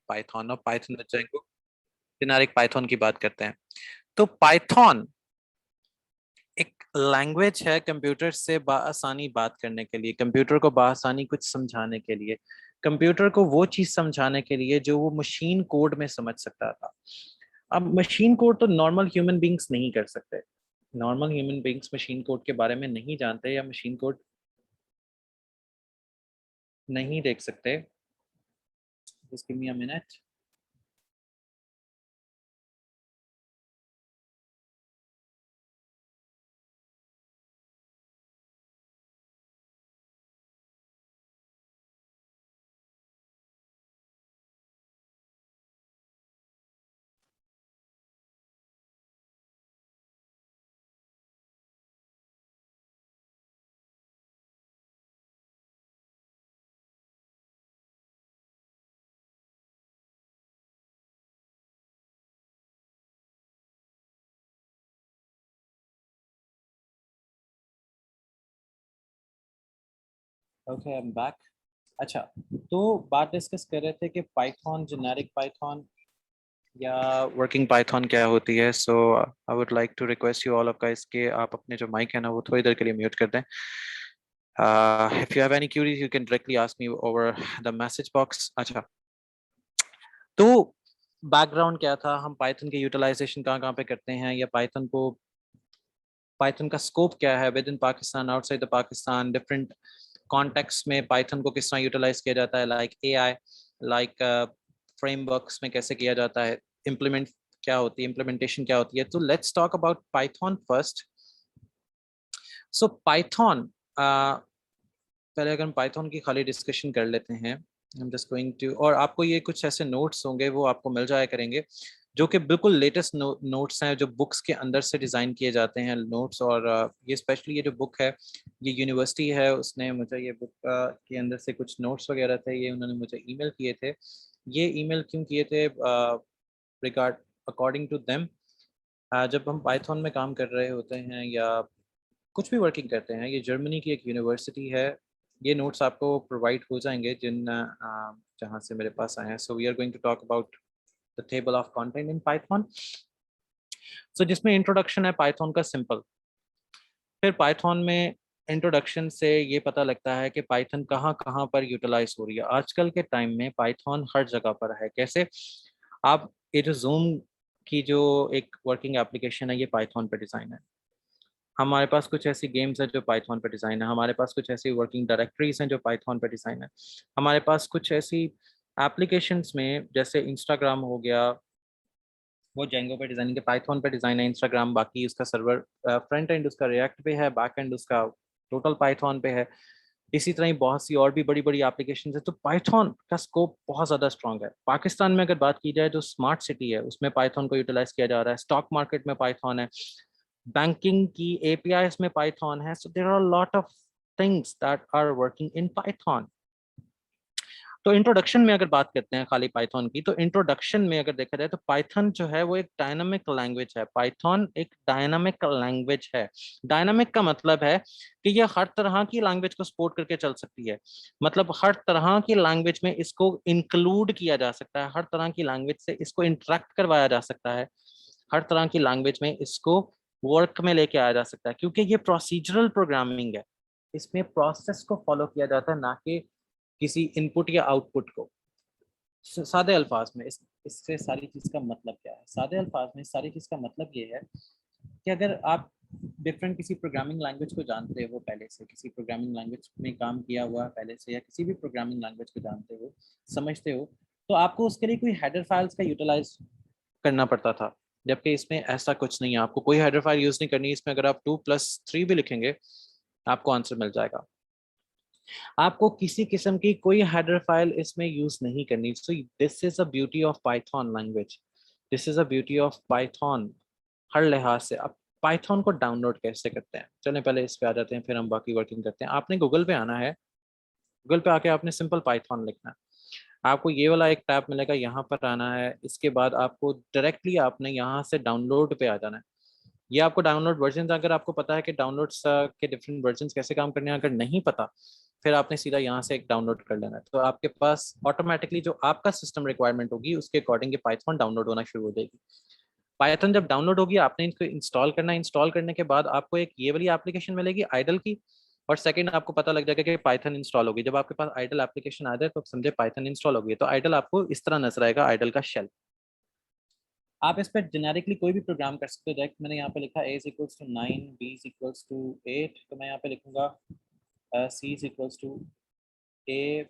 Python और Python में Django generic Python की बात करते हैं। तो पाइथन एक लैंग्वेज है कंप्यूटर से आसानी बात करने के लिए, कंप्यूटर को आसानी कुछ समझाने के लिए, कंप्यूटर को वो चीज समझाने के लिए जो वो मशीन कोड में समझ सकता था। अब मशीन कोड तो नॉर्मल ह्यूमन बींग्स नहीं कर सकते। Normal human beings machine code के बारे में नहीं जानते या मशीन कोड नहीं देख सकते। Just give me a minute. Okay, I am back. अच्छा, तो बात डिस्कस कर रहे थे कि पाइथन, जेनेरिक पाइथन या वर्किंग पाइथन क्या होती है। So I would like to request you all of guys कि आप अपने जो माइक है ना वो थोड़ी देर के लिए म्यूट कर दें। If you have any curies you can directly ask me over the message box. अच्छा, तो बैकग्राउंड क्या था, हम पाइथन के यूटिलाइजेशन कहाँ कहाँ पे करते हैं, या पाइथन का स्कोप क्या है with in Pakistan, outside the Pakistan, different context में पाइथन को किस तरह यूटिलाइज किया जाता है, लाइक एआई, लाइक फ्रेमवर्क्स में कैसे किया जाता है, इम्प्लीमेंट क्या होती है, इम्प्लीमेंटेशन क्या होती है। तो let's talk about Python first. So Python, पहले अगर हम पाइथन की खाली डिस्कशन कर लेते हैं, I am just going to, और आपको ये कुछ ऐसे नोट्स होंगे वो आपको मिल जाया करेंगे जो कि बिल्कुल लेटेस्ट नोट्स हैं, जो बुक्स के अंदर से डिज़ाइन किए जाते हैं नोट्स। और ये स्पेशली ये जो बुक है, ये यूनिवर्सिटी है, उसने मुझे ये बुक के अंदर से कुछ नोट्स वगैरह थे, ये उन्होंने मुझे ईमेल किए थे। ये ईमेल क्यों किए थे? रिगार्ड अकॉर्डिंग टू देम, जब हम पाइथन में काम कर रहे होते हैं या कुछ भी वर्किंग करते हैं, ये जर्मनी की एक यूनिवर्सिटी है। ये नोट्स आपको प्रोवाइड हो जाएंगे जिन जहाँ से मेरे पास आए हैं। So we are going to talk about the table of content in Python. So जिसमें इंट्रोडक्शन है पाइथन का सिंपल। फिर पाइथन में इंट्रोडक्शन से ये पता लगता है कि पाइथन कहाँ कहाँ पर यूटिलाइज हो रही है। आजकल के टाइम में पाइथन हर जगह पर है। कैसे? आप ये जो जूम की जो एक वर्किंग एप्लीकेशन है, ये पाइथन पर डिज़ाइन है। हमारे पास कुछ ऐसी गेम्स हैं जो पाइथन पर डिज़ाइन है। हमारे पास कुछ ऐसी वर्किंग डायरेक्टरीज हैं जो पाइथन पर डिज़ाइन है। हमारे पास कुछ ऐसी एप्लीकेशंस में जैसे इंस्टाग्राम हो गया, वो जेंगो पे डिजाइन के पाइथन पे डिजाइन है। इंस्टाग्राम बाकी उसका सर्वर फ्रंट एंड उसका रिएक्ट पे है, बैक एंड उसका टोटल पाइथन पे है। इसी तरह ही बहुत सी और भी बड़ी बड़ी एप्लीकेशन है। तो पाइथन का स्कोप बहुत ज़्यादा स्ट्रांग है। पाकिस्तान में अगर बात की जाए, जो स्मार्ट सिटी है उसमें पाइथन को यूटिलाइज किया जा रहा है, स्टॉक मार्केट में पाइथन है, बैंकिंग की एपीआईज में पाइथन है। So there are lot of things that are working in Python. तो इंट्रोडक्शन में अगर बात करते हैं खाली पाइथन की, तो इंट्रोडक्शन में अगर देखा जाए तो पाइथन जो है वो एक डायनामिक लैंग्वेज है। पाइथन एक डायनामिक लैंग्वेज है। डायनामिक का मतलब है कि ये हर तरह की लैंग्वेज को सपोर्ट करके चल सकती है। मतलब हर तरह की लैंग्वेज में इसको इंक्लूड किया जा सकता है, हर तरह की लैंग्वेज से इसको इंटरेक्ट करवाया जा सकता है, हर तरह की लैंग्वेज में इसको वर्क में लेके आया जा सकता है, क्योंकि ये प्रोसीजरल प्रोग्रामिंग है। इसमें प्रोसेस को फॉलो किया जाता है, ना कि किसी इनपुट या आउटपुट को। सादे अल्फाज में इससे सारी चीज़ का मतलब क्या है? सादे अल्फाज में सारी चीज़ का मतलब ये है कि अगर आप डिफरेंट किसी प्रोग्रामिंग लैंग्वेज को जानते हो, पहले से किसी प्रोग्रामिंग लैंग्वेज में काम किया हुआ है पहले से, या किसी भी प्रोग्रामिंग लैंग्वेज को जानते हो, समझते हो, तो आपको उसके लिए कोई हेडर फाइल्स का यूटिलाइज करना पड़ता था। जबकि इसमें ऐसा कुछ नहीं है, आपको कोई हेडर फाइल यूज नहीं करनी। इसमें अगर आप 2+3 भी लिखेंगे आपको आंसर मिल जाएगा। आपको किसी किस्म की कोई हेडर फाइल इसमें यूज नहीं करनी। So this is a beauty of Python language, this is a beauty of Python हर लिहाज से। अब पाइथन को डाउनलोड कैसे करते हैं, चलें पहले इस पे आ जाते हैं, फिर हम बाकी वर्किंग करते हैं। आपने गूगल पे आना है, गूगल पे आके आपने सिंपल पाइथन लिखना है। आपको ये वाला एक टैब मिलेगा, यहाँ पर आना है। इसके बाद आपको डायरेक्टली आपने यहाँ से डाउनलोड पे आ जाना है। ये आपको डाउनलोड वर्जन, अगर आपको पता है कि डाउनलोड्स के डिफरेंट वर्जन कैसे काम करने हैं, अगर नहीं पता फिर आपने सीधा यहाँ से एक डाउनलोड कर लेना है, तो आपके पास ऑटोमेटिकली जो आपका सिस्टम रिक्वायरमेंट होगी उसके अकॉर्डिंग ये पाइथन डाउनलोड होना शुरू हो जाएगी। पाइथन जब डाउनलोड होगी आपने इसको इंस्टॉल करना है, इंस्टॉल करने के बाद आपको एक ये वाली एप्लीकेशन मिलेगी आइडल की, और सेकंड आपको पता लग जाएगा कि पाइथन इंस्टॉल होगी। जब आपके पास आइडल एप्लीकेशन आ जाए तो समझे पाइथन इंस्टॉल होगी। तो आइडल आपको इस तरह नजर आएगा, आइडल का शेल। आप इस पर जेनेरिकली कोई भी प्रोग्राम कर सकते हो। डायरेक्ट मैंने यहाँ पे लिखा a is equals to 9, b is equals to 8, तो मैं यहाँ पे लिखूंगा c is equals to a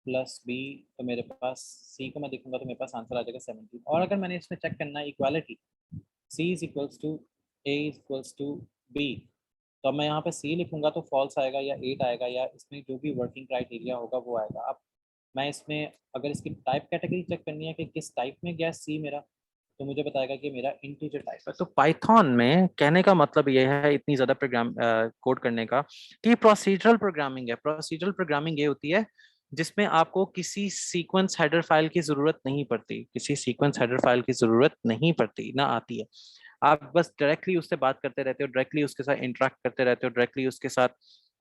plus b, तो मेरे पास c को मैं लिखूंगा तो मेरे पास आंसर आ जाएगा 17। और अगर मैंने इसमें चेक करना है equality, c is equals to a is equals to b, तो अब मैं यहाँ पे c लिखूंगा तो फॉल्स आएगा या 8 आएगा, या इसमें जो भी वर्किंग क्राइटेरिया होगा वो आएगा। अब मैं इसमें अगर इसकी टाइप कैटेगरी चेक करनी है कि किस टाइप में गया सी मेरा, तो मुझे बताएगा कि मेरा इंटीजर टाइप है। तो पाइथन में कहने का मतलब ये है इतनी ज्यादा प्रोग्राम कोड करने का, कि प्रोसीजरल प्रोग्रामिंग है। प्रोसीजरल प्रोग्रामिंग ये होती है जिसमें आपको किसी सीक्वेंस हेडर फाइल की जरूरत नहीं पड़ती, किसी सीक्वेंस हेडर फाइल की जरूरत नहीं पड़ती, ना आती है। आप बस डायरेक्टली उससे बात करते रहते हो, डायरेक्टली उसके साथ इंटरेक्ट करते रहते हो, डायरेक्टली उसके साथ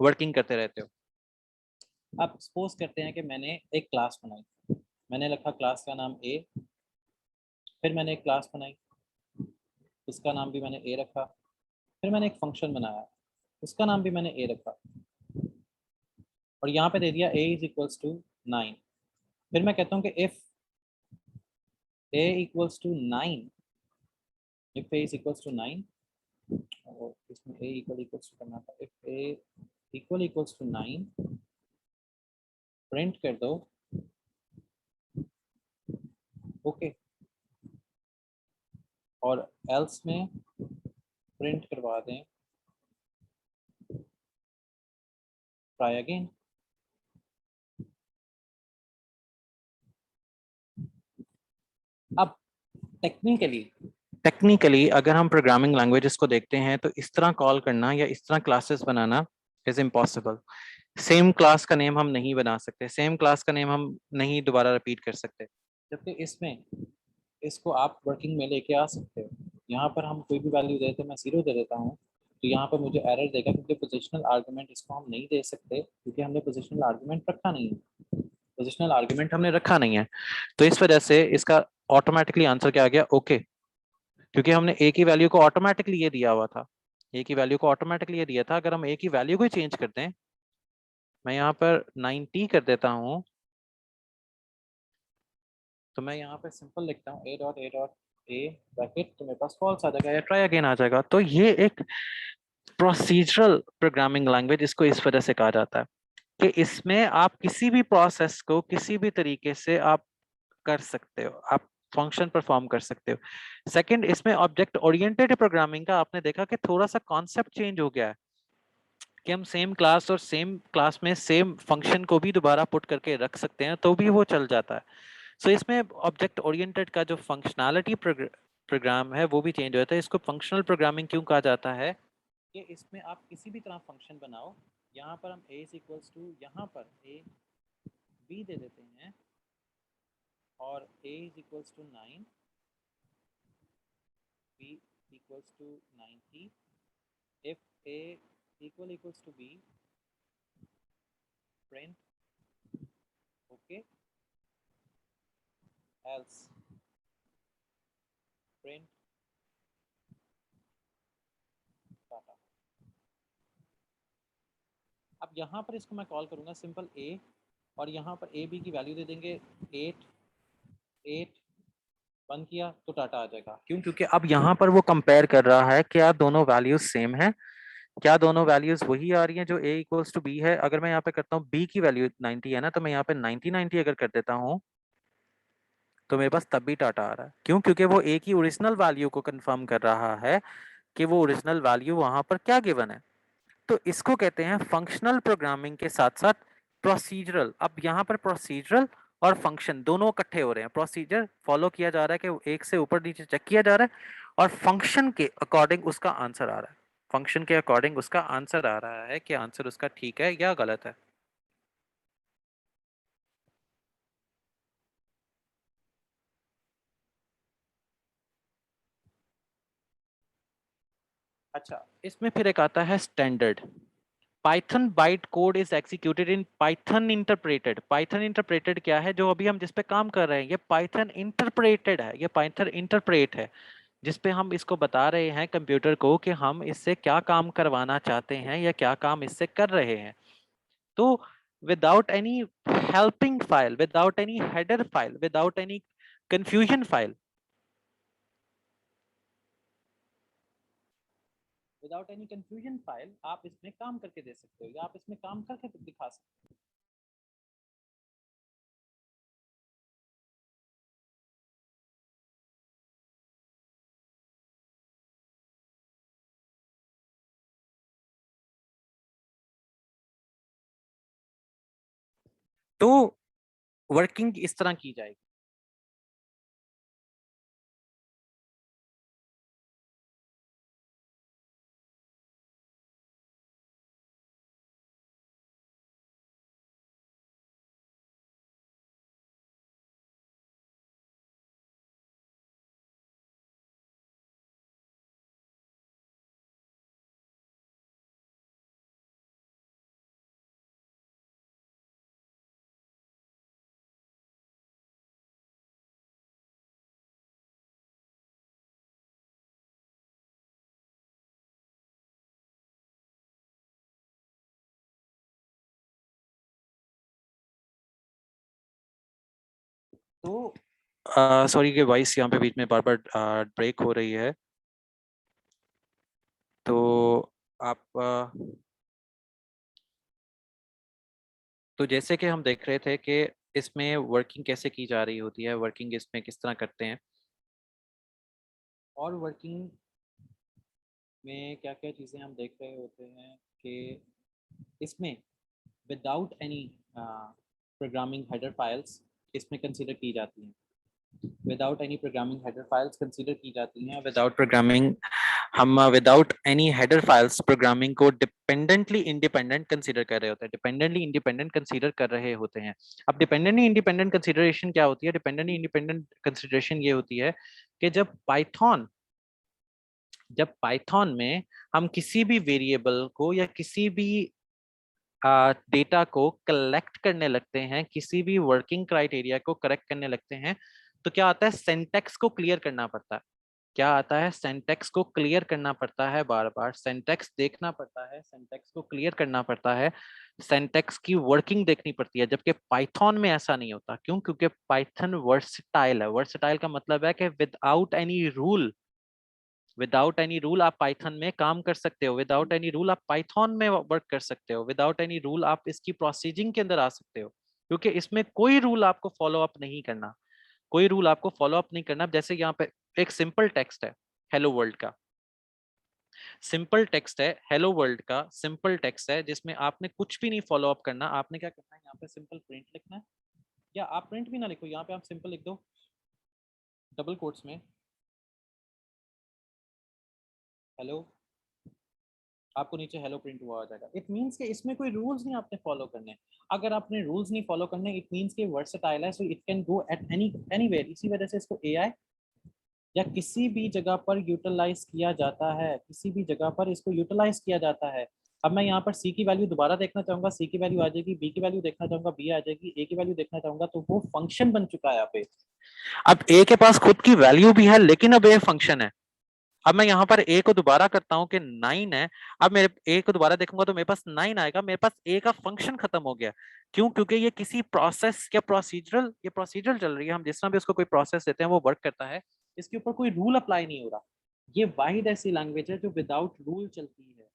वर्किंग करते रहते हो। आप सपोज करते हैं कि मैंने एक क्लास बनाई, मैंने लिखा क्लास का नाम ए, फिर मैंने एक क्लास बनाई, उसका नाम भी मैंने ए रखा, फिर मैंने एक फंक्शन बनाया, उसका नाम भी मैंने ए रखा, और यहाँ पे दे दिया a इज इक्वल्स टू 9। फिर मैं कहता हूँ कि if a equals to 9, if a is equals to 9, और इसमें a इक्वल इक्वल्स टू करना था, if a equal equals to 9 print कर दो ओके, और एल्स में प्रिंट करवा दें ट्राई अगेन। अब टेक्निकली टेक्निकली अगर हम प्रोग्रामिंग लैंग्वेजेस को देखते हैं तो इस तरह कॉल करना या इस तरह classes banana is impossible. Same class का नेम हम नहीं बना सकते, सेम क्लास का नेम हम नहीं दोबारा रिपीट कर सकते, जबकि इसमें इसको आप वर्किंग में लेके आ सकते हो। यहाँ पर हम कोई भी वैल्यू देते, मैं 0 दे देता हूँ, तो यहाँ पर मुझे एरर देगा क्योंकि पोजिशनल आर्गुमेंट इसको हम नहीं दे सकते, क्योंकि हमने पोजिशनल आर्गुमेंट रखा नहीं है, पोजिशनल आर्गुमेंट हमने रखा नहीं है। तो इस वजह से इसका ऑटोमेटिकली आंसर क्या आ गया, ओके, क्योंकि हमने ए की वैल्यू को ऑटोमेटिकली ये दिया हुआ था, ए की वैल्यू को ऑटोमेटिकली ये दिया था। अगर हम ए की वैल्यू को ही चेंज कर दें, मैं यहाँ पर 90 कर देता हूँ, तो मैं यहाँ पे सिंपल लिखता हूँ a ब्रैकेट, तो मेरे पास फॉल्स आ जाएगा या ट्राई अगेन आ जाएगा। तो ये एक प्रोसीजरल प्रोग्रामिंग लैंग्वेज इसको इस वजह से कहा जाता है कि इसमें आप किसी भी प्रोसेस को किसी भी तरीके से आप कर सकते हो, आप फंक्शन परफॉर्म कर सकते हो। सेकंड, इसमें ऑब्जेक्ट ओरिएंटेड प्रोग्रामिंग का आपने देखा कि थोड़ा सा कॉन्सेप्ट चेंज हो गया है, कि हम सेम क्लास और सेम क्लास में सेम फंक्शन को भी दोबारा पुट करके रख सकते हैं तो भी वो चल जाता है। सो इसमें ऑब्जेक्ट ओरिएंटेड का जो फंक्शनैलिटी प्रोग्राम है वो भी चेंज हो जाता है। इसको फंक्शनल प्रोग्रामिंग क्यों कहा जाता है, कि इसमें आप किसी भी तरह फंक्शन बनाओ, यहाँ पर हम a इक्वल्स टू, यहाँ पर a b दे देते हैं, और a equals to 9, b equals to 90, if a equals to b, print okay, else print data। अब यहाँ पर इसको मैं कॉल करूँगा सिंपल a, और यहाँ पर a b की वैल्यू दे देंगे 8 8 बंद किया तो डाटा आ जाएगा। क्यों? क्योंकि अब यहाँ पर वो कंपेयर कर रहा है क्या दोनों वैल्यूज सेम है, क्या दोनों वैल्यूज वही आ रही हैं जो a इक्वल्स टू b है। अगर मैं यहाँ पे करता हूँ b की वैल्यू 90 है ना, तो मैं यहाँ पे 90 अगर कर देता हूँ तो मेरे पास तब भी डाटा आ रहा है। क्यों? क्योंकि वो a की ओरिजिनल वैल्यू को कंफर्म कर रहा है कि वो ओरिजिनल वैल्यू वहां पर क्या गिवन है। तो इसको कहते हैं फंक्शनल प्रोग्रामिंग के साथ साथ प्रोसीजरल। अब यहाँ पर प्रोसीजरल और फंक्शन दोनों इकट्ठे हो रहे हैं। प्रोसीजर फॉलो किया जा रहा है कि एक से ऊपर नीचे चेक किया जा रहा है, और फंक्शन के अकॉर्डिंग उसका आंसर आ रहा है, फंक्शन के अकॉर्डिंग उसका आंसर आ रहा है कि आंसर उसका ठीक है या गलत है। अच्छा, इसमें फिर एक आता है standard. Python byte code is executed in Python interpreted. Python interpreted क्या है, जो अभी हम जिस पे काम कर रहे हैं, ये पाइथन इंटरप्रेटेड है, ये पाइथन इंटरप्रेट है, जिस पे हम इसको बता रहे हैं कंप्यूटर को कि हम इससे क्या काम करवाना चाहते हैं या क्या काम इससे कर रहे हैं। तो without any helping file, without any header file, without any confusion file, without any confusion file आप इसमें काम करके दे सकते हो या आप इसमें काम करके दिखा सकते हो। तो वर्किंग इस तरह की जाएगी। तो सॉरी कि वॉइस यहाँ पे बीच में बार बार ब्रेक हो रही है। तो आप तो जैसे कि हम देख रहे थे कि इसमें वर्किंग कैसे की जा रही होती है, वर्किंग इसमें किस तरह करते हैं, और वर्किंग में क्या क्या चीज़ें हम देख रहे होते हैं कि इसमें without any programming header files इसमें कंसीडर की जाती हैं, without any programming header files consider की जाती हैं, विदाउट प्रोग्रामिंग हम without any header files programming को डिपेंडेंटली इंडिपेंडेंट कंसीडर कर रहे होते हैं, डिपेंडेंटली इंडिपेंडेंट कंसीडर कर रहे होते हैं। अब डिपेंडेंटली इंडिपेंडेंट कंसीडरेशन क्या होती है? डिपेंडेंटली इंडिपेंडेंट कंसीडरेशन ये होती है कि जब पाइथन में हम किसी भी वेरिएबल को या किसी भी डेटा को कलेक्ट करने लगते हैं, किसी भी वर्किंग क्राइटेरिया को करेक्ट करने लगते हैं, तो क्या आता है? सिंटैक्स को क्लियर करना पड़ता है। क्या आता है? सिंटैक्स को क्लियर करना पड़ता है, बार बार सिंटैक्स देखना पड़ता है, सिंटैक्स को क्लियर करना पड़ता है, सिंटैक्स की वर्किंग देखनी पड़ती है। जबकि पाइथन में ऐसा नहीं होता। क्यों? क्योंकि पाइथन वर्सटाइल है। वर्सटाइल का मतलब है कि विदाउट एनी रूल आप पाइथन में काम कर सकते हो, विदाउट एनी रूल आप पाइथन में वर्क कर सकते हो, विदाउट एनी रूल आप इसकी प्रोसीजिंग के अंदर आ सकते हो, क्योंकि इसमें कोई रूल आपको फॉलो अप नहीं करना, कोई रूल आपको फॉलो अप नहीं करना। जैसे यहाँ पे एक सिंपल टेक्स्ट है हेलो वर्ल्ड का, सिंपल टेक्स्ट है हेलो वर्ल्ड का, सिंपल टेक्स्ट है जिसमें आपने कुछ भी नहीं फॉलो अप करना। आपने क्या करना है? यहाँ पे सिंपल प्रिंट लिखना है, या आप प्रिंट भी ना लिखो, यहाँ पे आप सिंपल लिख दो डबल कोट्स में हेलो, आपको नीचे हेलो प्रिंट हुआ आ जाएगा। इट मींस कि इसमें कोई रूल्स नहीं आपने फॉलो करने। अगर आपने रूल्स नहीं फॉलो करने, इट मींस कि वर्सेटाइल है, so it can go at anywhere. इसी वजह से इसको एआई या किसी भी जगह पर यूटिलाइज किया जाता है, किसी भी जगह पर इसको यूटिलाइज किया जाता है। अब मैं यहाँ पर सी की वैल्यू दोबारा देखना चाहूंगा, सी की वैल्यू आ जाएगी, बी की वैल्यू देखना चाहूंगा, बी आ जाएगी, ए की वैल्यू देखना चाहूंगा, तो वो फंक्शन बन चुका है यहाँ पे। अब ए के पास खुद की वैल्यू भी है, लेकिन अब ए फंक्शन है। अब मैं यहाँ पर ए को दोबारा करता हूँ कि 9 है। अब मेरे ए को दोबारा देखूंगा तो मेरे पास 9 आएगा, मेरे पास ए का फंक्शन खत्म हो गया। क्यों? क्योंकि ये किसी प्रोसेस या प्रोसीजरल चल रही है। हम जिस तरह भी उसको कोई प्रोसेस देते हैं वो वर्क करता है, इसके ऊपर कोई रूल अप्लाई नहीं हो रहा। ये वाहिद ऐसी लैंग्वेज है जो विदाउट रूल चलती है।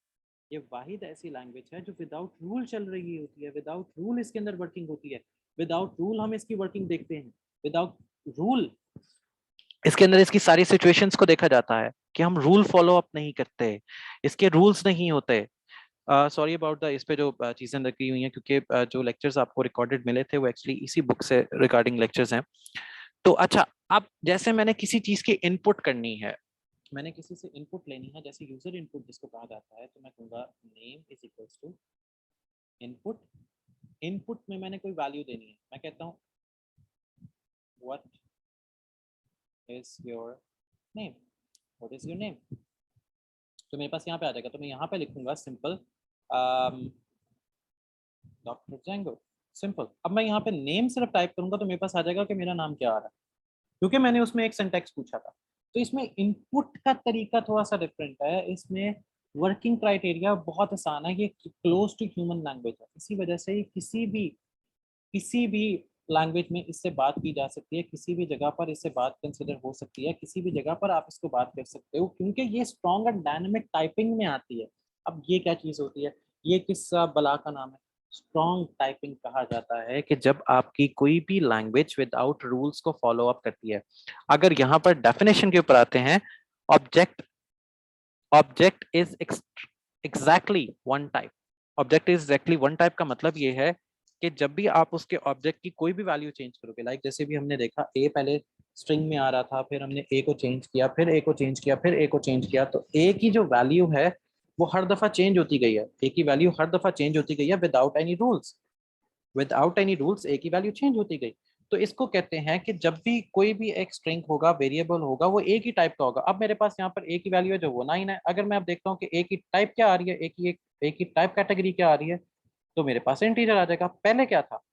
ये वाहिद ऐसी लैंग्वेज है जो विदाउट रूल चल रही होती है, विदाउट रूल इसके अंदर वर्किंग होती है, विदाउट रूल हम इसकी वर्किंग देखते हैं, विदाउट रूल इसके अंदर इसकी सारी सिचुएशंस को देखा जाता है कि हम रूल फॉलो अप नहीं करते, इसके रूल्स नहीं होते। सॉरी अबाउट द इस पे जो चीजें लगी हुई हैं, क्योंकि जो लेक्चर्स आपको रिकॉर्डेड मिले थे वो एक्चुअली इसी बुक से रिगार्डिंग लेक्चर्स हैं। तो अच्छा, अब जैसे मैंने किसी चीज की इनपुट करनी है, मैंने किसी से इनपुट लेनी है, जैसे यूजर इनपुट जिसको कहा जाता है, तो मैं कहूँगा name is equals to input. Input में मैंने कोई वैल्यू देनी है, मैं कहता हूँ what is your name, what is your name. तो मेरे पास यहाँ पे आ जाएगा, तो मैं यहाँ पे लिखूंगा सिंपल डॉक्टर जेंगो, सिंपल। अब मैं यहाँ पे नेम सिर्फ टाइप करूंगा तो मेरे पास आ जाएगा कि मेरा नाम क्या आ रहा है, क्योंकि मैंने उसमें एक सिंटैक्स पूछा था। तो इसमें इनपुट का तरीका थोड़ा सा डिफरेंट है, इसमें वर्किंग क्राइटेरिया बहुत आसान है, ये क्लोज टू ह्यूमन लैंग्वेज है, इसी वजह से किसी भी लैंग्वेज में इससे बात की जा सकती है, किसी भी जगह पर इससे बात कंसिडर हो सकती है, किसी भी जगह पर आप इसको बात कर सकते हो, क्योंकि ये स्ट्रॉन्ग एंड डायनेमिक टाइपिंग में आती है। अब ये क्या चीज होती है, ये किस बला का नाम है, स्ट्रॉन्ग टाइपिंग कहा जाता है कि जब आपकी कोई भी लैंग्वेज विदाउट रूल्स को फॉलो अप करती है। अगर यहाँ पर डेफिनेशन के ऊपर आते हैं, object object is exactly one type. Object is exactly one type का मतलब ये है कि जब भी आप उसके ऑब्जेक्ट की कोई भी वैल्यू चेंज करोगे, लाइक जैसे भी हमने देखा ए पहले स्ट्रिंग में आ रहा था, फिर हमने ए को चेंज किया, फिर ए को चेंज किया, फिर ए को चेंज किया, तो ए की जो वैल्यू है वो हर दफा चेंज होती गई है, ए की वैल्यू हर दफा चेंज होती गई है without any rules. Without any rules A की वैल्यू चेंज होती गई। तो इसको कहते हैं कि जब भी कोई भी एक स्ट्रिंग होगा, वेरिएबल होगा, वो एक ही टाइप का होगा। अब मेरे पास यहाँ पर ए की वैल्यू है जो वो 9 है, अगर मैं अब देखता हूँ कि ए की टाइप क्या आ रही है, ए की टाइप कैटेगरी क्या आ रही है, तो मेरे पास इंटीजर आ जाएगा। पहले क्या था,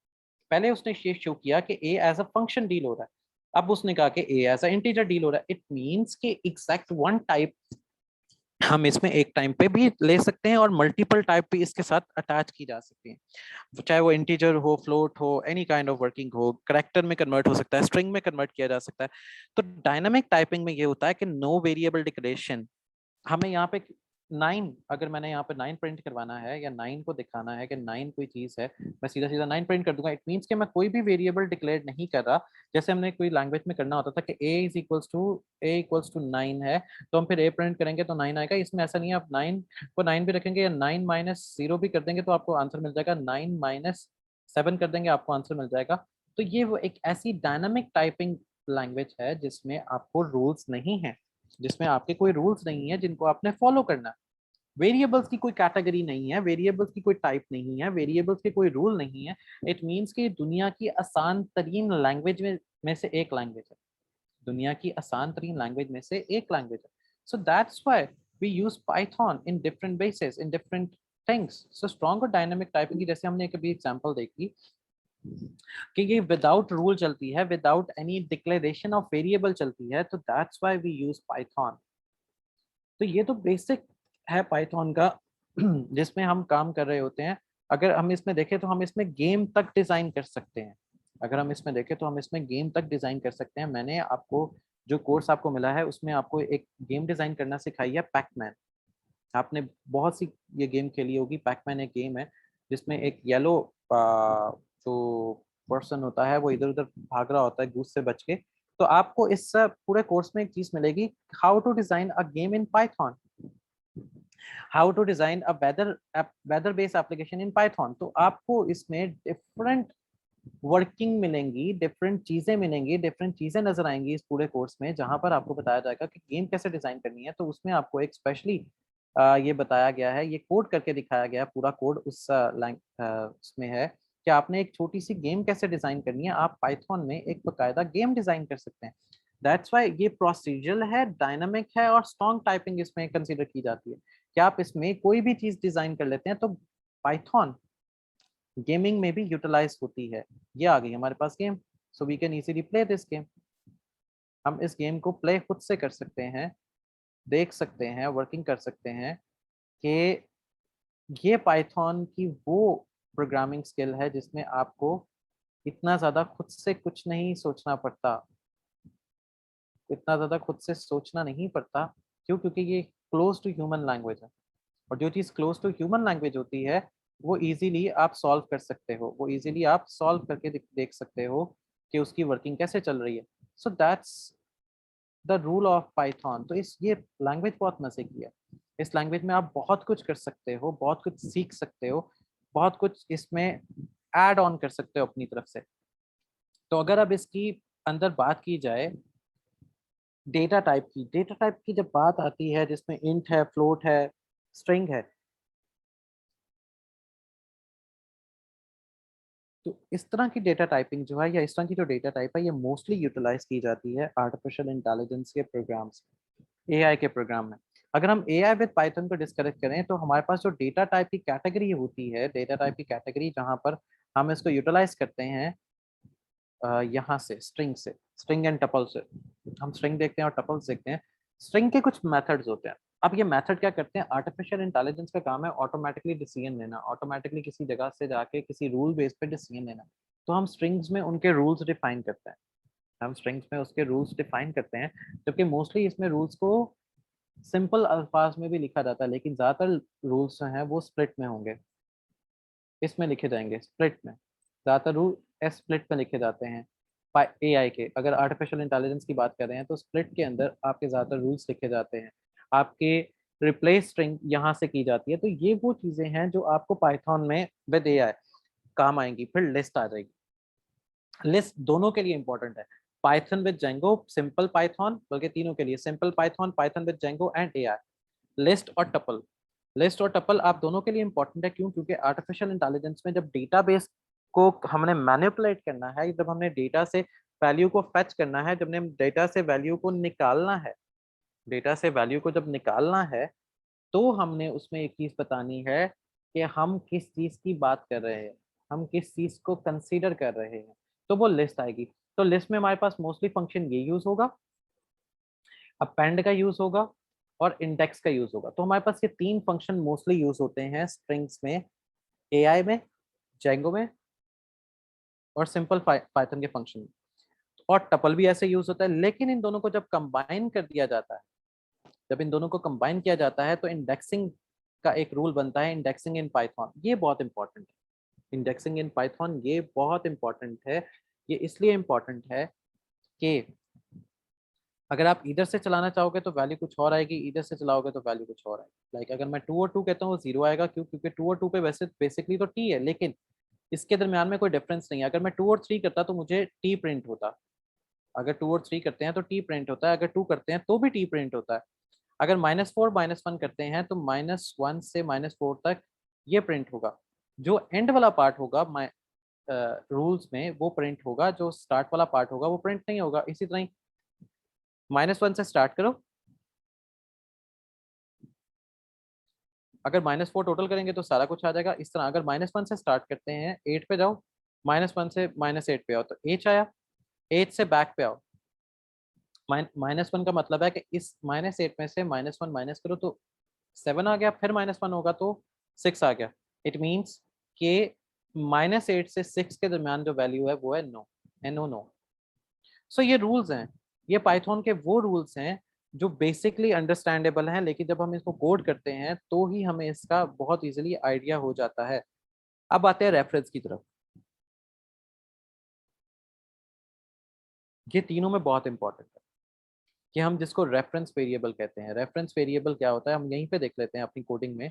पहले उसने ये शो किया कि ए एज अ फंक्शन डील हो रहा है, अब उसने कहा कि ए एज अ इंटीजर डील हो रहा है। इट मींस कि एग्जैक्ट वन टाइप हम इसमें एक टाइम पे भी ले सकते हैं और मल्टीपल टाइप भी इसके साथ अटैच की जा सकती हैं, चाहे वो इंटीजर हो, फ्लोट हो, एनी काइंड ऑफ वर्किंग हो, करेक्टर में कन्वर्ट हो सकता है, स्ट्रिंग में कन्वर्ट किया जा सकता है। तो डायनामिक टाइपिंग में ये होता है कि नो वेरिएबल डिक्लेरेशन। हमें यहाँ पे 9, अगर मैंने यहाँ पे 9 प्रिंट करवाना है या 9 को दिखाना है कि 9 कोई चीज है, मैं सीधा सीधा 9 प्रिंट कर दूंगा। इट मींस कि मैं कोई भी वेरिएबल डिक्लेयर नहीं कर रहा, जैसे हमने कोई लैंग्वेज में करना होता था कि a इक्वल्स टू 9 है, तो हम फिर a प्रिंट करेंगे तो 9 आएगा। इसमें ऐसा नहीं है, आप 9 को 9 भी रखेंगे या 9 माइनस 0 भी कर देंगे तो आपको आंसर मिल जाएगा, 9 माइनस 7 कर देंगे आपको आंसर मिल जाएगा। तो ये वो एक ऐसी डायनामिक टाइपिंग लैंग्वेज है जिसमें आपको रूल्स नहीं है, जिसमें आपके कोई रूल्स नहीं है जिनको आपने फॉलो करना है। वेरिएबल्स की कोई कैटेगरी नहीं है, वेरिएबल्स की कोई टाइप नहीं है, वेरिएबल्स के कोई रूल नहीं है। इट मींस कि दुनिया की आसान तरीन लैंग्वेज में से एक लैंग्वेज है, दुनिया की आसान तरीन लैंग्वेज में से एक लैंग्वेज है। So that's why we use Python in different basis, in different things. So strong और डायनामिक टाइपिंग की जैसे हमने कभी एग्जांपल देखी कि ये विदाउट रूल चलती है, without any declaration of variable चलती है, तो that's why we use Python. तो ये तो बेसिक है पाइथन का जिसमें हम काम कर रहे होते हैं। अगर हम इसमें देखें तो हम इसमें गेम तक डिजाइन कर सकते हैं, अगर हम इसमें देखें तो हम इसमें गेम तक डिजाइन कर सकते हैं। मैंने आपको जो कोर्स आपको मिला है उसमें आपको एक गेम डिजाइन करना सिखाई है, पैकमैन। आपने बहुत सी ये गेम खेली होगी। पैकमैन एक गेम है जिसमें एक येलो जो पर्सन होता है वो इधर उधर भाग रहा होता है घूस से बच के। तो आपको इस पूरे कोर्स में एक चीज मिलेगी, how to design a game in Python, how to design a weather based application in Python. तो आपको इसमें डिफरेंट वर्किंग मिलेंगी, डिफरेंट चीजें मिलेंगी, डिफरेंट चीजें नजर आएंगी इस पूरे कोर्स में, जहां पर आपको बताया जाएगा कि गेम कैसे डिजाइन करनी है। तो उसमें आपको एक स्पेशली ये बताया गया है, ये कोड करके दिखाया गया है, पूरा कोड उसमें है कि आपने एक छोटी सी गेम कैसे डिजाइन करनी है। आप पाइथन में एक बकायदा गेम डिजाइन कर सकते हैं। दैट्स वाई ये प्रोसीजरल है, डायनामिक है और स्ट्रॉन्ग टाइपिंग इसमें कंसीडर की जाती है कि आप इसमें कोई भी चीज डिजाइन कर लेते हैं। तो पाइथन गेमिंग में भी यूटिलाइज होती है। ये आ गई हमारे पास game, so we can easily play this game. हम इस गेम को प्ले खुद से कर सकते हैं, देख सकते हैं, वर्किंग कर सकते हैं कि ये पाइथन की वो प्रोग्रामिंग स्किल है जिसमें आपको इतना ज़्यादा खुद से कुछ नहीं सोचना पड़ता, इतना ज़्यादा खुद से सोचना नहीं पड़ता। क्यों? क्योंकि ये क्लोज टू ह्यूमन लैंग्वेज है, और जो चीज़ क्लोज टू ह्यूमन लैंग्वेज होती है वो इजीली आप सॉल्व कर सकते हो, वो इजीली आप सॉल्व करके देख सकते हो कि उसकी वर्किंग कैसे चल रही है। So that's the rule of Python. तो इस ये लैंग्वेज बहुत मजे की है। इस लैंग्वेज में आप बहुत कुछ कर सकते हो, बहुत कुछ सीख सकते हो, बहुत कुछ इसमें ऐड ऑन कर सकते हो अपनी तरफ से। तो अगर अब इसकी अंदर बात की जाए डेटा टाइप की, डेटा टाइप की जब बात आती है जिसमें इंट है, फ्लोट है, स्ट्रिंग है, तो इस तरह की डेटा टाइपिंग जो है या इस तरह की जो डेटा टाइप है ये मोस्टली यूटिलाइज की जाती है आर्टिफिशियल इंटेलिजेंस के प्रोग्राम्स, एआई के प्रोग्राम में। अगर हम AI विद पाइथन को डिस्कस करें तो हमारे पास जो डेटा टाइप की कैटेगरी होती है, डेटा टाइप की कैटेगरी जहां पर हम इसको यूटिलाइज करते हैं यहाँ से स्ट्रिंग से, स्ट्रिंग एंड टपल से। हम स्ट्रिंग देखते हैं और टपल्स देखते हैं। स्ट्रिंग के कुछ मेथड्स होते हैं। अब ये मेथड क्या करते हैं, आर्टिफिशियल इंटेलिजेंस का काम है ऑटोमेटिकली डिसीजन लेना, ऑटोमेटिकली किसी जगह से जाके किसी रूल बेस पे डिसीजन लेना। तो हम स्ट्रिंग्स में उनके रूल्स डिफाइन करते हैं, हम स्ट्रिंग्स में उसके रूल्स डिफाइन करते हैं, जबकि मोस्टली इसमें रूल्स को सिंपल अल्फाज में भी लिखा जाता है, लेकिन ज्यादातर रूल्स जो हैं वो स्प्लिट में होंगे, इसमें लिखे जाएंगे स्प्लिट में। ज़्यादातर रूल एस स्प्लिट में लिखे जाते हैं AI के। अगर आर्टिफिशियल इंटेलिजेंस की बात कर रहे हैं तो स्प्लिट के अंदर आपके ज़्यादातर रूल्स लिखे जाते हैं, आपके रिप्लेस स्ट्रिंग यहाँ से की जाती है। तो ये वो चीज़ें हैं जो आपको पाइथन में विद AI काम आएंगी। फिर लिस्ट आ जाएगी, लिस्ट दोनों के लिए इंपॉर्टेंट है, Python with Django, simple Python, बल्कि तीनों के लिए, simple Python, Python with Django and AI। List और टपल, लिस्ट और टपल आप दोनों के लिए इंपॉर्टेंट है। क्यों? क्योंकि आर्टिफिशियल इंटेलिजेंस में जब डेटाबेस को हमने मैनिपुलेट करना है, जब हमने डेटा से वैल्यू को फेच करना है, जब हमने डेटा से वैल्यू को निकालना है, डेटा से वैल्यू को जब निकालना है, तो हमने उसमें एक चीज बतानी है कि हम किस चीज की बात कर रहे हैं, हम किस चीज को कंसीडर कर रहे हैं, तो वो लिस्ट आएगी। तो लिस्ट में हमारे पास मोस्टली फंक्शन ये यूज होगा, अपेंड का यूज होगा और इंडेक्स का यूज होगा। तो हमारे पास ये तीन फंक्शन मोस्टली यूज होते हैं स्ट्रिंग्स में, AI में, जेंगो में और सिंपल पाइथन के फंक्शन में। और टपल भी ऐसे यूज होता है, लेकिन इन दोनों को जब कंबाइन कर दिया जाता है, जब इन दोनों को कंबाइन किया जाता है तो इंडेक्सिंग का एक रूल बनता है, इंडेक्सिंग इन पाइथन। ये बहुत इंपॉर्टेंट है, इंडेक्सिंग इन पाइथन ये बहुत इंपॉर्टेंट है। ये इसलिए इंपॉर्टेंट है कि अगर आप इधर से चलाना चाहोगे तो वैल्यू कुछ और आएगी, इधर से चलाओगे तो वैल्यू कुछ और आएगी। लाइक अगर मैं 2 और 2 कहता हूँ, जीरो आएगा। क्यों? क्योंकि 2 और 2 पे वैसे बेसिकली तो टी है, लेकिन इसके दरमियान में कोई डिफरेंस नहीं है। अगर मैं 2 और 3 करता तो मुझे टी प्रिंट होता। अगर 2 और 3 करते हैं तो टी प्रिंट होता है, अगर 2 करते हैं तो भी टी प्रिंट होता है। अगर -4 -1 करते हैं तो -1 से -4 तक ये प्रिंट होगा। जो एंड वाला पार्ट होगा रूल्स में वो प्रिंट होगा, जो स्टार्ट वाला पार्ट होगा वो प्रिंट नहीं होगा। इसी तरह ही -1 से स्टार्ट करो, अगर -4 टोटल करेंगे तो सारा कुछ आ जाएगा। इस तरह अगर -1 से स्टार्ट करते हैं, 8 पे जाओ, -1 से -8 पे आओ तो एच आया, 8 से बैक पे आओ। -1 का मतलब है कि इस -8 में से -1 माइनस करो तो 7 आ गया, फिर -1 होगा तो 6 आ गया। इट मीन्स कि -8 से 6 के दरमियान जो वैल्यू है वो है नो, NO नो। सो ये रूल्स हैं, ये पाइथन के वो रूल्स हैं जो बेसिकली अंडरस्टैंडेबल हैं, लेकिन जब हम इसको कोड करते हैं तो ही हमें इसका बहुत इजीली आइडिया हो जाता है। अब आते हैं रेफरेंस की तरफ। ये तीनों में बहुत इंपॉर्टेंट है कि हम जिसको रेफरेंस वेरिएबल कहते हैं। रेफरेंस वेरिएबल क्या होता है, हम यहीं पे देख लेते हैं अपनी कोडिंग में।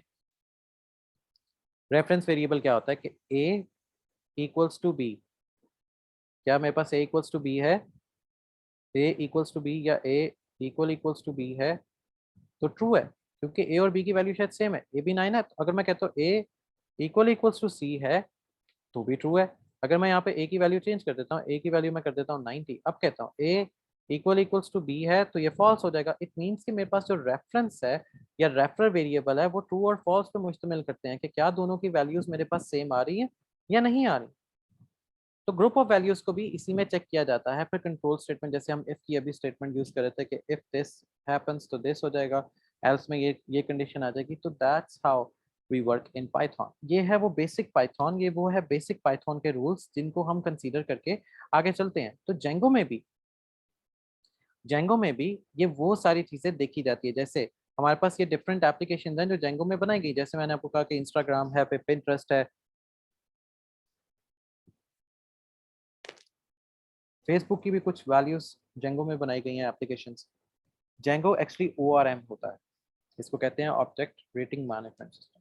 रेफरेंस वेरिएबल क्या होता है कि a इक्वल्स टू बी। क्या मेरे पास a इक्वल्स टू बी है? a इक्वल्स टू बी या a इक्वल्स टू बी है तो ट्रू है, क्योंकि a और b की वैल्यू शायद सेम है। a भी 9 है, तो अगर मैं कहता हूँ a इक्वल्स टू c है तो भी ट्रू है। अगर मैं यहाँ पे a की वैल्यू चेंज कर देता हूँ, a की वैल्यू मैं कर देता हूँ 90, अब कहता हूँ a इक्वल्स टू b है तो ये फॉल्स हो जाएगा। इट मीन्स कि मेरे पास जो रेफरेंस है या रेफर वेरिएबल है वो ट्रू और फॉल्स पे मुश्तमिल करते हैं कि क्या दोनों की वैल्यूज मेरे पास सेम आ रही है या नहीं आ रही। तो ग्रुप ऑफ वैल्यूज को भी इसी में चेक किया जाता है। फिर कंट्रोल स्टेटमेंट, जैसे हम इफ की अभी स्टेटमेंट यूज कर रहे थे कि इफ दिस हैपेंस तो दिस हो जाएगा, एल्स में ये कंडीशन आ जाएगी। तो that's how we work in Python. ये है वो बेसिक पाइथन, ये वो है बेसिक पाइथन के रूल्स जिनको हम कंसीडर करके आगे चलते हैं। तो जेंगो में भी ये वो सारी चीजें देखी जाती है। जैसे हमारे पास ये डिफरेंट एप्लीकेशन हैं जो जेंगो में बनाई गई। जैसे मैंने आपको कहा कि इंस्टाग्राम है, पिंटरेस्ट है, फेसबुक की भी कुछ वैल्यूज जेंगो में बनाई गई हैं एप्लीकेशंस। जेंगो एक्चुअली ORM होता है, इसको कहते हैं ऑब्जेक्ट रेटिंग मैनेजमेंट सिस्टम।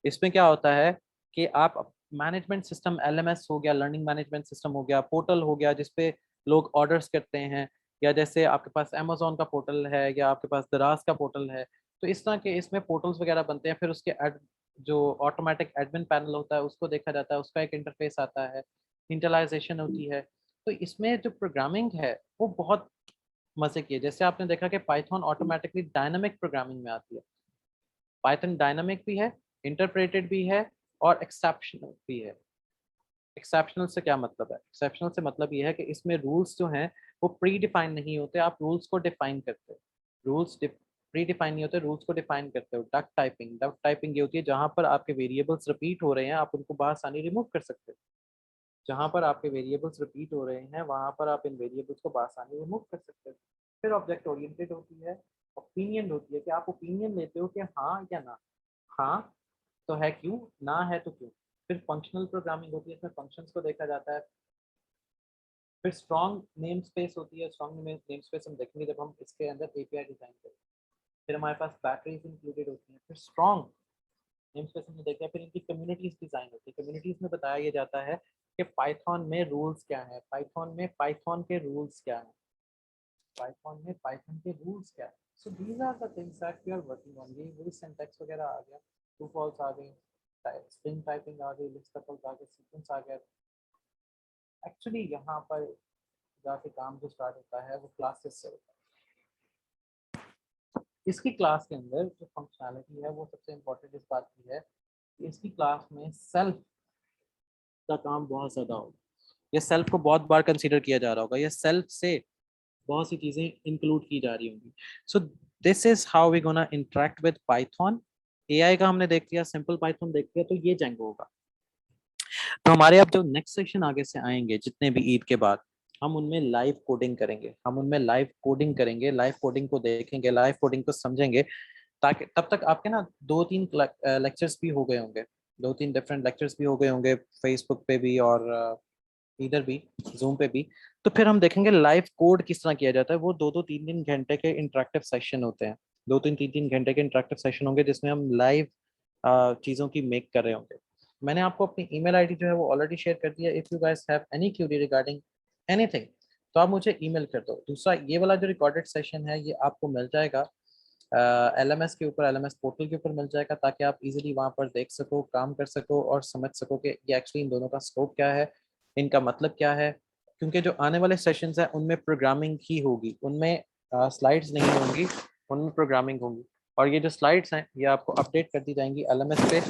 इसमें क्या होता है कि आप मैनेजमेंट सिस्टम, LMS हो गया, लर्निंग मैनेजमेंट सिस्टम हो गया, पोर्टल हो गया जिसपे लोग ऑर्डर्स करते हैं, या जैसे आपके पास अमेजोन का पोर्टल है या आपके पास दराज का पोर्टल है, तो इस तरह के इसमें पोर्टल्स वगैरह बनते हैं। फिर उसके जो ऑटोमेटिक एडमिन पैनल होता है उसको देखा जाता है, उसका एक इंटरफेस आता है, इंटरलाइजेशन होती है। तो इसमें जो प्रोग्रामिंग है वो बहुत मजे किए। जैसे आपने देखा कि पाइथन ऑटोमेटिकली डायनामिक प्रोग्रामिंग में आती है। पाइथन डायनामिक भी है, इंटरप्रेटेड भी है और एक्सेप्शनल भी है। एक्सेप्शनल से क्या मतलब है? एक्सेप्शनल से मतलब ये है कि इसमें रूल्स जो हैं वो प्री डिफाइन नहीं होते, आप रूल्स को डिफाइन करते हो। रूल्स प्री डिफाइन नहीं होते, रूल्स को डिफाइन करते हो। डक टाइपिंग ये होती है जहां पर आपके वेरिएबल्स रिपीट हो रहे हैं, आप उनको बआसानी रिमूव कर सकते हो। जहां पर आपके वेरिएबल्स रिपीट हो रहे हैं वहां पर आप इन वेरिएबल्स को बआसानी रिमूव कर सकते हो। फिर ऑब्जेक्ट ओरिएंटेड होती है, ओपिनियन होती है कि आप ओपिनियन लेते हो कि हाँ या ना। हाँ तो है क्यों, ना है तो क्यों। फिर फंक्शनल प्रोग्रामिंग होती है, इसमें फंक्शंस को देखा जाता है। फिर स्ट्रॉन्ग नेम स्पेस होती है, स्ट्रॉन्ग नेम स्पेस हम देखेंगे जब हम इसके अंदर एपीआई डिजाइन करेंगे। फिर हमारे पास बैटरीज इंक्लूडेड होती हैं। फिर स्ट्रॉन्ग नेम स्पेस हमने देखा है। फिर इनकी कम्युनिटीज डिजाइन होती है। कम्युनिटीज में बताया ये जाता है कि पाइथन में रूल्स क्या है, पाइथन में पाइथन के रूल्स क्या है, पाइथन में पाइथन के रूल्स क्या है। So these are the things that we are working on. ये वही सिंटैक्स वगैरह आ गया, ट्रू फॉल्स आ गई, स्ट्रिंग टाइपिंग आ गई, लिस्ट कपल्स आ गए, सीक्वेंस आ गया। एक्चुअली यहाँ पर जाके काम जो स्टार्ट होता है वो क्लासेस से होता है। इसकी क्लास के अंदर जो फंक्शनैलिटी है वो सबसे इम्पोर्टेंट इस बात की है कि इसकी क्लास में सेल्फ का काम बहुत ज़्यादा होगा। ये सेल्फ को बहुत बार कंसीडर किया जा रहा होगा, ये सेल्फ से बहुत सी चीज़ें इंक्लूड की जा रही होंगी। So this is how we gonna interact with Python. AI का हमने देख लिया, सिंपल पाइथन देख लिया, तो ये जेंगो होगा। तो हमारे अब जो नेक्स्ट सेक्शन आगे से आएंगे जितने भी ईद के बाद, हम उनमें लाइव कोडिंग करेंगे। हम उनमें लाइव कोडिंग करेंगे, लाइव कोडिंग को देखेंगे, लाइव कोडिंग को समझेंगे, ताकि तब तक आपके ना 2-3 लेक्चर्स भी हो गए होंगे, 2-3 डिफरेंट लेक्चर्स भी हो गए होंगे फेसबुक पे भी और इधर भी, जूम पे भी। तो फिर हम देखेंगे लाइव कोड किस तरह किया जाता है। वो 2-2 3-3 घंटे के इंटरेक्टिव सेशन होते हैं, 2-3 3-3 घंटे के इंटरेक्टिव सेशन होंगे जिसमें हम लाइव चीज़ों की मेक कर रहे होंगे। मैंने आपको अपनी ईमेल आईडी जो है वो ऑलरेडी शेयर कर दिया। If you guys have any Curie regarding anything तो आप मुझे ईमेल कर दो। दूसरा, ये वाला जो रिकॉर्डेड सेशन है ये आपको मिल जाएगा एलएमएस के ऊपर, एलएमएस पोर्टल के ऊपर मिल जाएगा, ताकि आप इजीली वहां पर देख सको, काम कर सको और समझ सको कि ये एक्चुअली इन दोनों का स्कोप क्या है, इनका मतलब क्या है। क्योंकि जो आने वाले सेशंस हैं उनमें प्रोग्रामिंग ही होगी, उनमें स्लाइड्स नहीं होंगी, उनमें प्रोग्रामिंग होगी। और ये जो स्लाइड्स हैं ये आपको अपडेट कर दी जाएंगी एलएमएस पे,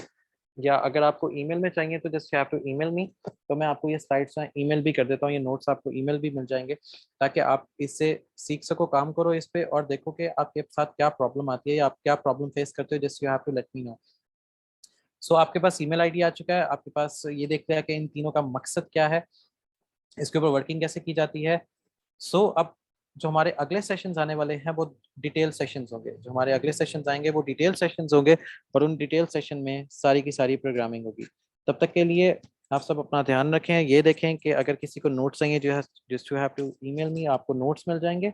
या अगर आपको ईमेल में चाहिए तो just have to email me. तो मैं आपको ये स्लाइड्स हैं ईमेल भी कर देता हूँ, ये नोट्स आपको ईमेल भी मिल जाएंगे, ताकि आप इससे सीख सको, काम करो इस पे और देखो कि आपके साथ क्या प्रॉब्लम आती है या आप क्या प्रॉब्लम फेस करते हो। Just you have to let me know. So आपके पास ईमेल आईडी आ चुका है, आपके पास ये देख लिया कि इन तीनों का मकसद क्या है, इसके ऊपर वर्किंग कैसे की जाती है। सो अब जो हमारे अगले सेशंस आने वाले हैं वो डिटेल सेशंस होंगे। जो हमारे अगले सेशंस आएंगे वो डिटेल सेशंस होंगे और उन डिटेल सेशन में सारी की सारी प्रोग्रामिंग होगी। तब तक के लिए आप सब अपना ध्यान रखें। ये देखें कि अगर किसी को नोट्स चाहिए जो है, just you have to email me, आपको नोट्स मिल जाएंगे।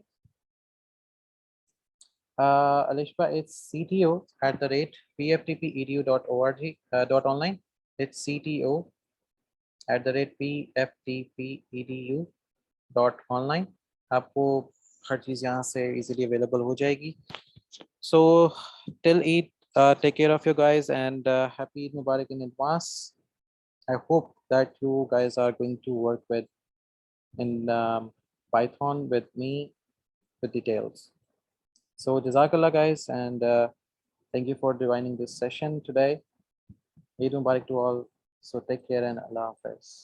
Alishba, it's cto@pftpedu.org.online. It's cto@pftpedu.online. आपको हर चीज़ यहाँ से इजीली अवेलेबल हो जाएगी। So till Eid, take care of you guys and happy Eid Mubarak in advance. I hope that you guys are going to work with in Python with me with details. So Jazakallah guys, and thank you for joining this session today. Eid Mubarak to all. So take care and Allah Hafiz.